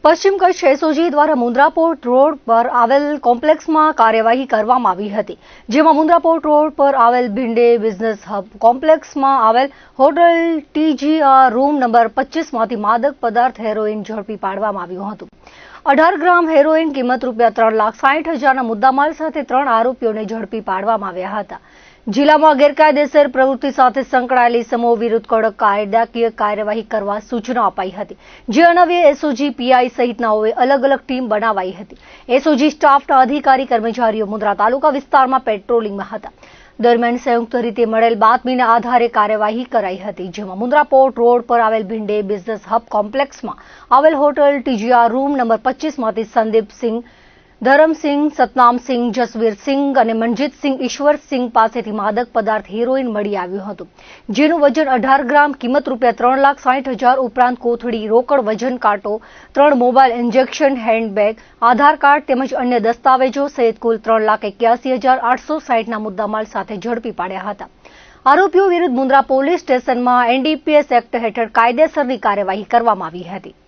પશ્ચિમ કચ્છ એસઓજી દ્વારા Mundra port road પર આવેલ કોમ્પ્લેક્સમાં કાર્યવાહી કરવામાં આવી હતી, જેમાં મુન્દ્રા પોર્ટ રોડ પર આવેલ ભિંડે બિઝનેસ હબ કોમ્પ્લેક્સમાં આવેલ હોટલ TGR રૂમ નંબર 25 માંથી માદક પદાર્થ હેરોઇન ઝડપી પાડવામાં આવ્યું હતું। 18 ગ્રામ હેરોઇન કિંમત ₹3,60,000ના મુદ્દામાલ સાથે 3 આરોપીઓને ઝડપી પાડવામાં આવ્યા હતા। જિલ્લામાં ગેરકાયદેસર પ્રવૃત્તિ સાથે સંકળાયેલી સમૂહ વિરુદ્ધ કડક કાયદાકીય કાર્યવાહી કરવા સૂચના અપાઈ હતી, જે અન્વયે એસઓજી પીઆઈ સહિતનાઓએ અલગ અલગ ટીમ બનાવાઈ હતી। એસઓજી સ્ટાફના અધિકારી કર્મચારીઓ મુન્દ્રા તાલુકા વિસ્તારમાં પેટ્રોલિંગમાં હતા। દરમિયાન સંયુક્ત રીતે મળેલ બાતમીના આધારે કાર્યવાહી કરાઈ હતી, જેમાં મુન્દ્રા પોર્ટ રોડ પર આવેલ ભિંડે બિઝનેસ હબ કોમ્પ્લેક્સમાં આવેલ હોટલ TGR રૂમ નંબર 25 માંથી સંદીપસિંહ, ધરમસિંહ, સતનામસિંહ, જસવીરસિંહ અને મનજીતસિંહ ઈશ્વરસિંહ પાસેથી માદક પદાર્થ હેરોઇન મળી આવ્યું હતું, જેનું વજન 18 ગ્રામ, કિંમત ₹3,60,000 ઉપરાંત કોથળી, રોકડ વજન કાંટો, 3 મોબાઈલ, ઇન્જેક્શન હેન્ડબેગ, આધાર કાર્ડ તેમજ અન્ય દસ્તાવેજો સહિત કુલ ₹3,81,860ના મુદ્દામાલ સાથે ઝડપી પાડ્યા હતા। આરોપીઓ વિરુદ્ધ મુન્દ્રા પોલીસ સ્ટેશનમાં NDPS એક્ટ હેઠળ કાયદેસરની કાર્યવાહી કરવામાં આવી હતી।